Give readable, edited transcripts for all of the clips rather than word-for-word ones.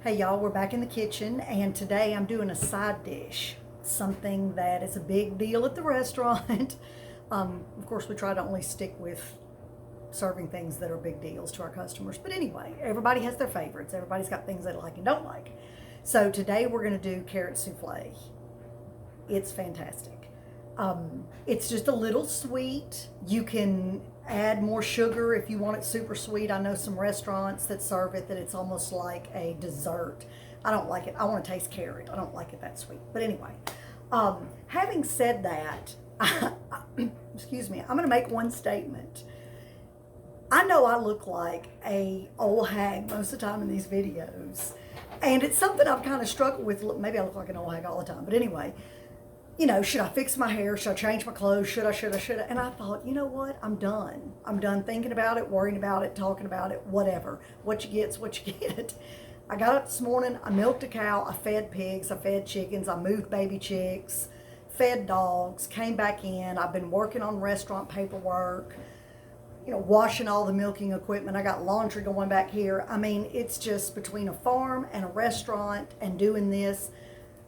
Hey y'all, we're back in the kitchen and today I'm doing a side dish, something that is a big deal at the restaurant. Of course, we try to only stick with serving things that are big deals to our customers. But anyway, everybody has their favorites. Everybody's got things they like and don't like. So today we're going to do carrot souffle. It's fantastic. It's just a little sweet. You can add more sugar if you want it super sweet. I know some restaurants that serve it that it's almost like a dessert. I don't like it. I want to taste carrot. I don't like it that sweet. But anyway, having said that, excuse me, I'm going to make one statement. I know I look like a old hag most of the time in these videos, and it's something I've kind of struggled with. Maybe I look like an old hag all the time, but anyway, you know, should I fix my hair? Should I change my clothes? Should I? And I thought, you know what? I'm done. I'm done thinking about it, worrying about it, talking about it, whatever. What you get's what you get. I got up this morning, I milked a cow, I fed pigs, I fed chickens, I moved baby chicks, fed dogs, came back in. I've been working on restaurant paperwork, you know, washing all the milking equipment. I got laundry going back here. I mean, it's just between a farm and a restaurant and doing this,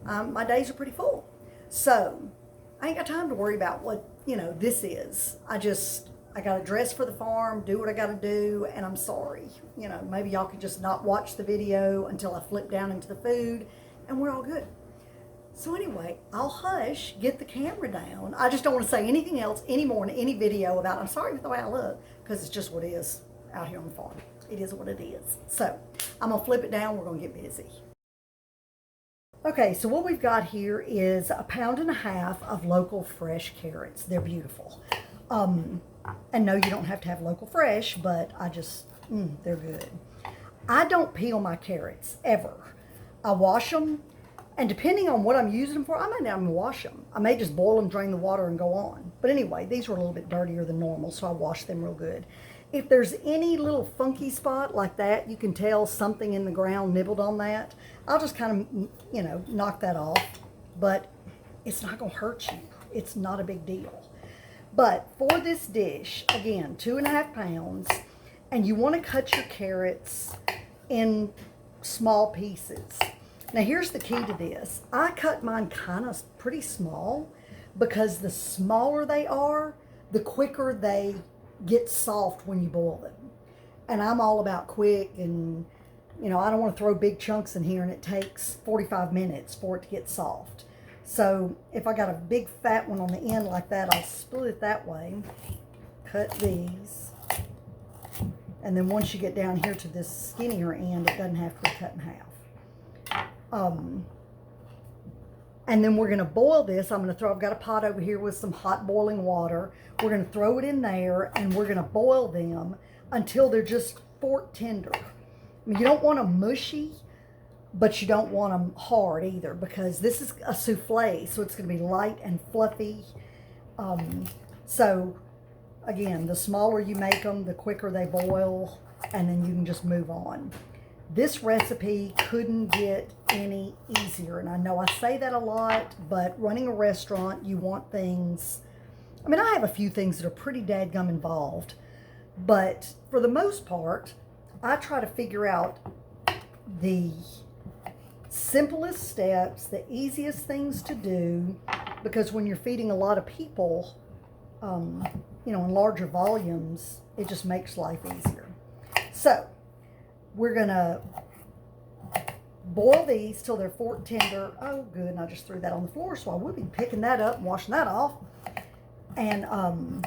my days are pretty full. So I ain't got time to worry about what, you know, this is. I got to dress for the farm, do what I got to do, and I'm sorry. You know, maybe y'all can just not watch the video until I flip down into the food, and we're all good. So anyway, I'll hush, get the camera down. I just don't want to say anything else anymore in any video about, I'm sorry for the way I look, because it's just what it is out here on the farm. It is what it is. So I'm going to flip it down. We're going to get busy. Okay, so what we've got here is 1.5 pounds of local fresh carrots. They're beautiful. And no, you don't have to have local fresh, but they're good. I don't peel my carrots, ever. I wash them, and depending on what I'm using them for, I may not even wash them. I may just boil them, drain the water, and go on. But anyway, these were a little bit dirtier than normal, so I washed them real good. If there's any little funky spot like that, you can tell something in the ground nibbled on that, I'll just kind of, you know, knock that off. But it's not going to hurt you. It's not a big deal. But for this dish, again, 2.5 pounds, and you want to cut your carrots in small pieces. Now, here's the key to this. I cut mine kind of pretty small because the smaller they are, the quicker they get soft when you boil them. And I'm all about quick, and you know, I don't want to throw big chunks in here and it takes 45 minutes for it to get soft. So if I got a big fat one on the end like that, I'll split it that way, cut these, and then once you get down here to this skinnier end, it doesn't have to be cut in half. And then we're going to boil this. I've got a pot over here with some hot boiling water. We're going to throw it in there, and we're going to boil them until they're just fork tender. I mean, you don't want them mushy, but you don't want them hard either, because this is a souffle, so it's going to be light and fluffy. So again, the smaller you make them, the quicker they boil, and then you can just move on. This recipe couldn't get any easier, and I know I say that a lot, but running a restaurant, you want things. I mean, I have a few things that are pretty dadgum involved, but for the most part, I try to figure out the simplest steps, the easiest things to do, because when you're feeding a lot of people, you know, in larger volumes, it just makes life easier. So we're going to boil these till they're fork tender. Oh, good. And I just threw that on the floor, so I would be picking that up and washing that off. And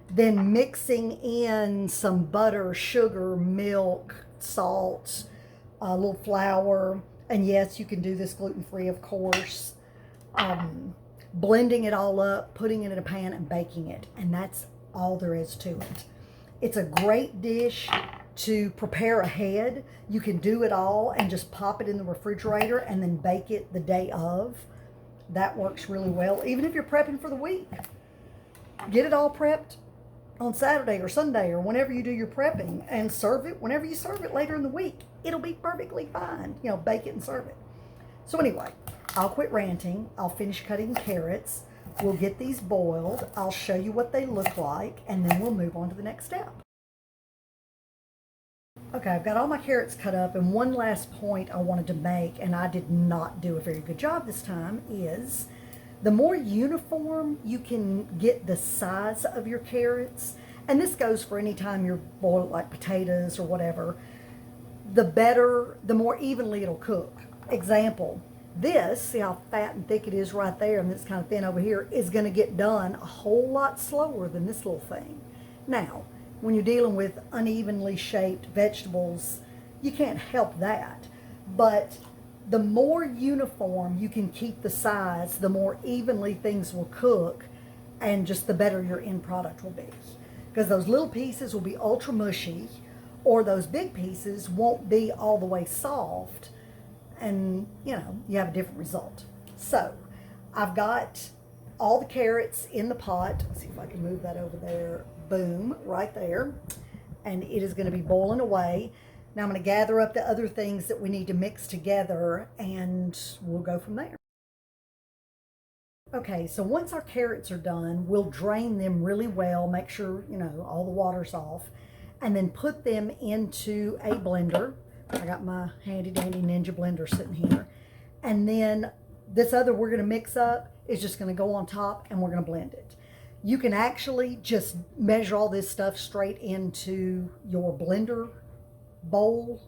then mixing in some butter, sugar, milk, salt, a little flour. And yes, you can do this gluten-free, of course. Blending it all up, putting it in a pan, and baking it. And that's all there is to it. It's a great dish to prepare ahead. You can do it all and just pop it in the refrigerator and then bake it the day of. That works really well, even if you're prepping for the week. Get it all prepped on Saturday or Sunday or whenever you do your prepping, and serve it whenever you serve it later in the week. It'll be perfectly fine. You know, bake it and serve it. So anyway, I'll quit ranting. I'll finish cutting carrots. We'll get these boiled. I'll show you what they look like, and then we'll move on to the next step. Okay, I've got all my carrots cut up, and one last point I wanted to make, and I did not do a very good job this time, is the more uniform you can get the size of your carrots, and this goes for any time you're boiled like potatoes or whatever, the better, the more evenly it'll cook. Example, this, see how fat and thick it is right there, and it's kind of thin over here, is going to get done a whole lot slower than this little thing. Now, when you're dealing with unevenly shaped vegetables, you can't help that. But the more uniform you can keep the size, the more evenly things will cook, and just the better your end product will be. Because those little pieces will be ultra mushy, or those big pieces won't be all the way soft, and you have a different result. So I've got all the carrots in the pot. Let's see if I can move that over there. Boom, right there. And it is going to be boiling away. Now I'm going to gather up the other things that we need to mix together, and we'll go from there. Okay, so once our carrots are done, we'll drain them really well, make sure, all the water's off, and then put them into a blender. I got my handy dandy Ninja blender sitting here. And then this other we're going to mix up is just going to go on top, and we're going to blend it. You can actually just measure all this stuff straight into your blender bowl,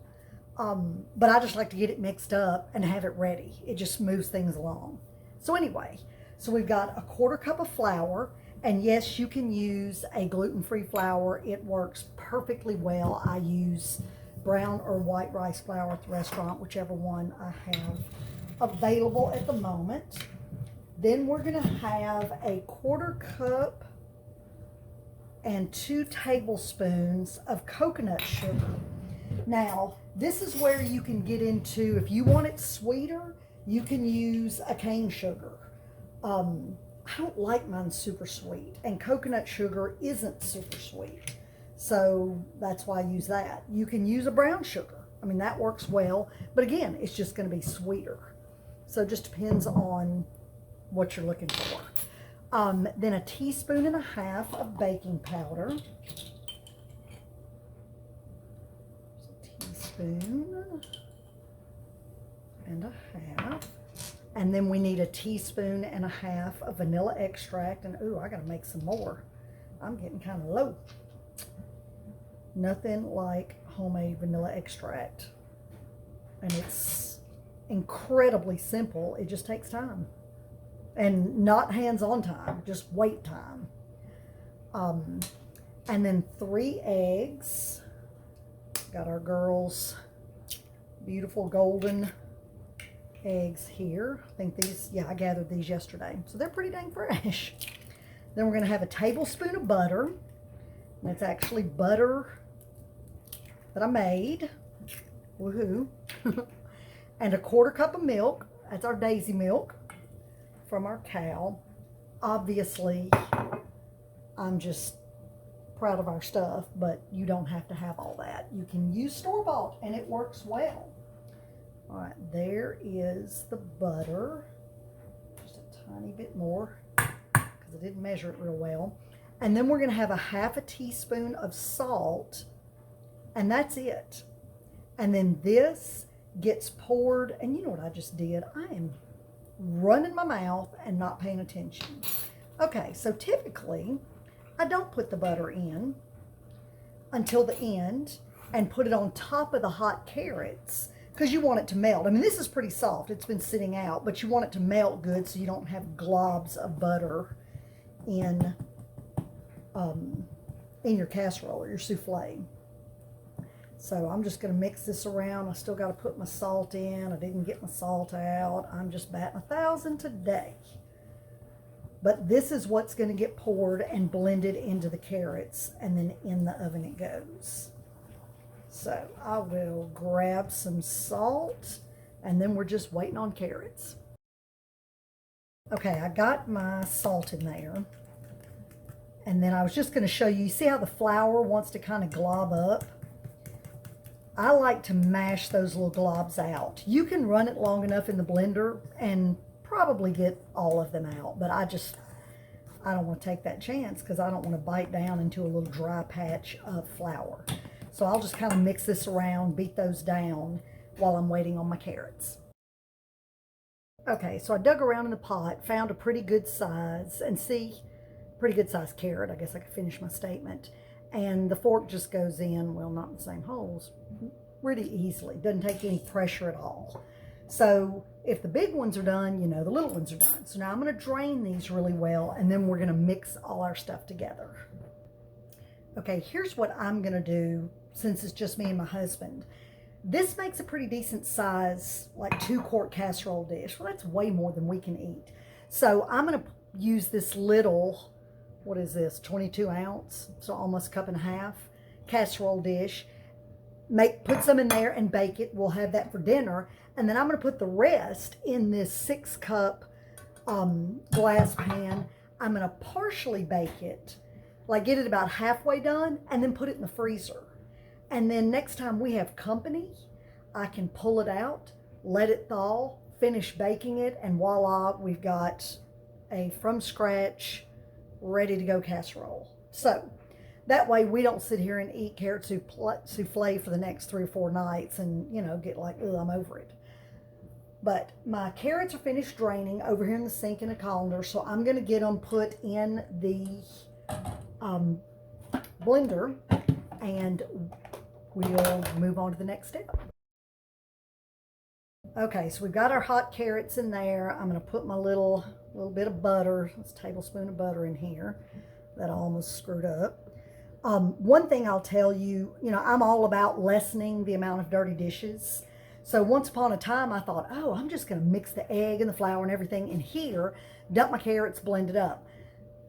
but I just like to get it mixed up and have it ready. It just moves things along. So anyway, so we've got a 1/4 cup of flour, and yes, you can use a gluten-free flour. It works perfectly well. I use brown or white rice flour at the restaurant, whichever one I have available at the moment. Then we're going to have a 1/4 cup and 2 tablespoons of coconut sugar. Now, this is where you can get into, if you want it sweeter, you can use a cane sugar. I don't like mine super sweet, and coconut sugar isn't super sweet. So that's why I use that. You can use a brown sugar. I mean, that works well, but again, it's just going to be sweeter. So it just depends on what you're looking for. Then 1.5 teaspoons of baking powder. Teaspoon and a half. And then we need 1.5 teaspoons of vanilla extract. And ooh, I gotta make some more. I'm getting kind of low. Nothing like homemade vanilla extract. And it's incredibly simple. It just takes time. And not hands-on time, just wait time. And then 3 eggs. Got our girls' beautiful golden eggs here. I think these, yeah, I gathered these yesterday. So they're pretty dang fresh. Then we're going to have 1 tablespoon of butter. And it's actually butter that I made. Woohoo. And 1/4 cup of milk. That's our daisy milk from our cow. Obviously, I'm just proud of our stuff, but you don't have to have all that. You can use store-bought, and it works well. All right, there is the butter. Just a tiny bit more, because I didn't measure it real well. And then we're going to have 1/2 teaspoon of salt, and that's it. And then this gets poured, and you know what I just did? I am running my mouth and not paying attention. Okay, so typically I don't put the butter in until the end and put it on top of the hot carrots because you want it to melt. I mean, this is pretty soft. It's been sitting out, but you want it to melt good so you don't have globs of butter in your casserole or your souffle. So I'm just going to mix this around. I still got to put my salt in. I didn't get my salt out. I'm just batting 1,000 today. But this is what's going to get poured and blended into the carrots, and then in the oven it goes. So I will grab some salt, and then we're just waiting on carrots. Okay, I got my salt in there. And then I was just going to show you, see how the flour wants to kind of glob up? I like to mash those little globs out. You can run it long enough in the blender and probably get all of them out, but I don't want to take that chance because I don't want to bite down into a little dry patch of flour. So I'll just kind of mix this around, beat those down while I'm waiting on my carrots. Okay, so I dug around in the pot, found a pretty good size, and see, pretty good size carrot. I guess I could finish my statement. And the fork just goes in, well, not in the same holes, really easily. Doesn't take any pressure at all. So if the big ones are done, you know the little ones are done. So now I'm going to drain these really well, and then we're going to mix all our stuff together. Okay, here's what I'm going to do since it's just me and my husband. This makes a pretty decent size, like 2-quart casserole dish. Well, that's way more than we can eat. So I'm going to use this little, what is this, 22 ounce, so almost a cup and a half, casserole dish. Put some in there and bake it. We'll have that for dinner. And then I'm going to put the rest in this 6-cup glass pan. I'm going to partially bake it, like get it about halfway done, and then put it in the freezer. And then next time we have company, I can pull it out, let it thaw, finish baking it, and voila, we've got a from scratch, ready to go casserole. So that way we don't sit here and eat carrot souffle for the next 3 or 4 nights and, you know, get like, oh, I'm over it. But my carrots are finished draining over here in the sink in a colander, so I'm going to get them put in the blender, and we'll move on to the next step. Okay, so we've got our hot carrots in there. I'm going to put my little bit of butter, this tablespoon of butter in here that I almost screwed up. One thing I'll tell you, you know, I'm all about lessening the amount of dirty dishes. So once upon a time I thought, oh, I'm just going to mix the egg and the flour and everything in here, dump my carrots, blend it up.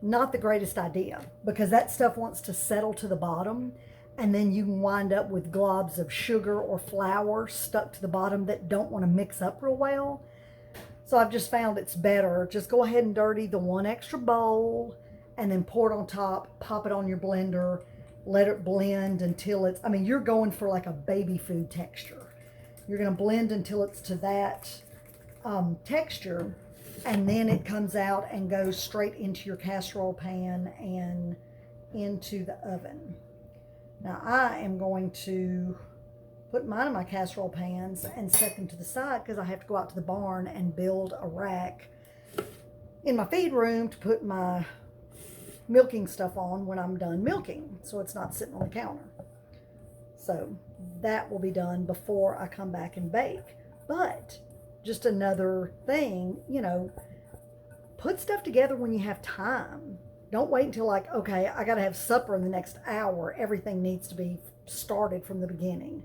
Not the greatest idea, because that stuff wants to settle to the bottom, and then you can wind up with globs of sugar or flour stuck to the bottom that don't want to mix up real well. So I've just found it's better. Just go ahead and dirty the 1 extra bowl and then pour it on top, pop it on your blender, let it blend until it's, I mean, you're going for like a baby food texture. You're going to blend until it's to that texture, and then it comes out and goes straight into your casserole pan and into the oven. Now I am going to put mine in my casserole pans and set them to the side because I have to go out to the barn and build a rack in my feed room to put my milking stuff on when I'm done milking, so it's not sitting on the counter. So that will be done before I come back and bake. But just another thing, you know, put stuff together when you have time. Don't wait until like, okay, I got to have supper in the next hour. Everything needs to be started from the beginning.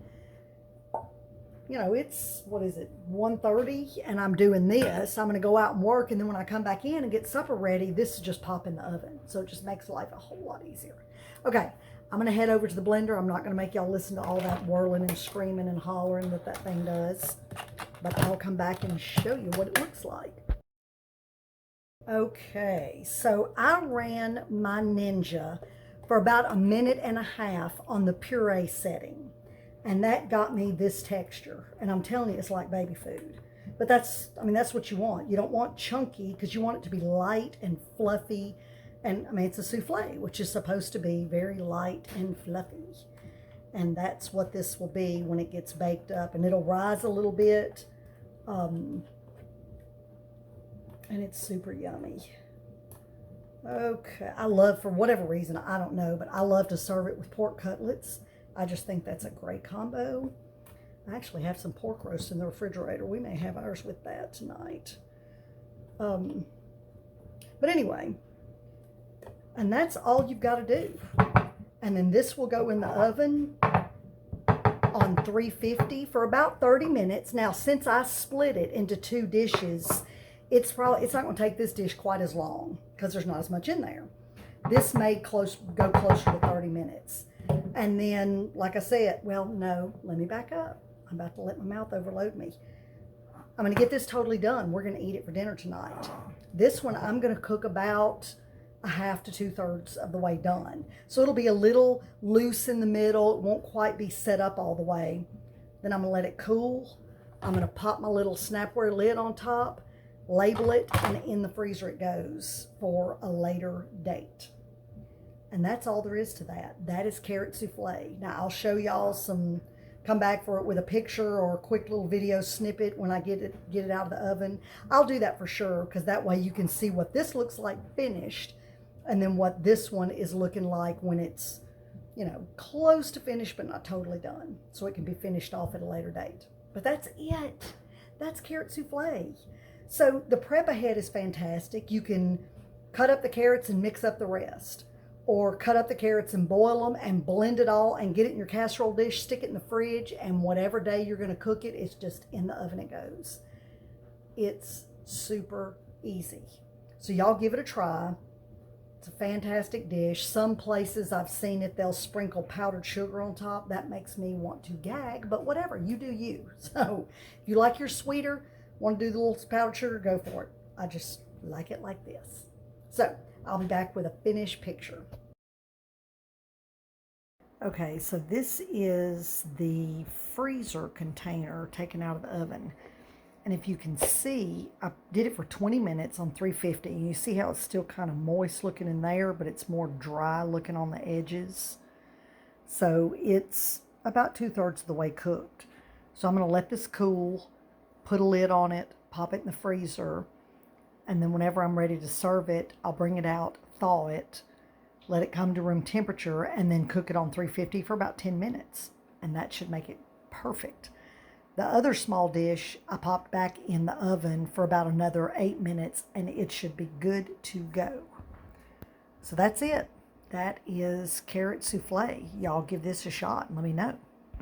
You know, it's, what is it, 1:30, and I'm doing this. I'm going to go out and work, and then when I come back in and get supper ready, this is just pop in the oven. So it just makes life a whole lot easier. Okay, I'm going to head over to the blender. I'm not going to make y'all listen to all that whirling and screaming and hollering that thing does, but I'll come back and show you what it looks like. Okay, so I ran my Ninja for about 1.5 minutes on the puree setting, and that got me this texture. And I'm telling you, it's like baby food. But that's, I mean, that's what you want. You don't want chunky, because you want it to be light and fluffy. And I mean, it's a souffle, which is supposed to be very light and fluffy. And that's what this will be when it gets baked up. And it'll rise a little bit. And it's super yummy. Okay, I love, for whatever reason, I don't know, but I love to serve it with pork cutlets. I just think that's a great combo. I actually have some pork roast in the refrigerator. We may have ours with that tonight. But anyway, and that's all you've got to do. And then this will go in the oven on 350 for about 30 minutes. Now, since I split it into 2 dishes, it's not going to take this dish quite as long because there's not as much in there. This may go closer to 30 minutes. And then, like I said, well, no, let me back up. I'm about to let my mouth overload me. I'm going to get this totally done. We're going to eat it for dinner tonight. This one, I'm going to cook about 1/2 to 2/3 of the way done. So it'll be a little loose in the middle. It won't quite be set up all the way. Then I'm going to let it cool. I'm going to pop my little Snapware lid on top, label it, and in the freezer it goes for a later date. And that's all there is to that. That is carrot souffle. Now I'll show y'all some, come back for it with a picture or a quick little video snippet when I get it out of the oven. I'll do that for sure, because that way you can see what this looks like finished and then what this one is looking like when it's, you know, close to finished but not totally done. So it can be finished off at a later date. But that's it. That's carrot souffle. So the prep ahead is fantastic. You can cut up the carrots and mix up the rest, or cut up the carrots and boil them and blend it all and get it in your casserole dish, stick it in the fridge, and whatever day you're going to cook it, it's just in the oven it goes. It's super easy. So y'all give it a try. It's a fantastic dish. Some places I've seen it, they'll sprinkle powdered sugar on top. That makes me want to gag, but whatever, you do you. So if you like your sweeter, want to do the little powdered sugar, go for it. I just like it like this. So I'll be back with a finished picture. Okay, so this is the freezer container taken out of the oven. And if you can see, I did it for 20 minutes on 350. You see how it's still kind of moist looking in there, but it's more dry looking on the edges. So it's about 2/3 of the way cooked. So I'm going to let this cool, put a lid on it, pop it in the freezer, and then whenever I'm ready to serve it, I'll bring it out, thaw it, let it come to room temperature, and then cook it on 350 for about 10 minutes. And that should make it perfect. The other small dish, I popped back in the oven for about another 8 minutes, and it should be good to go. So that's it. That is carrot souffle. Y'all give this a shot and let me know.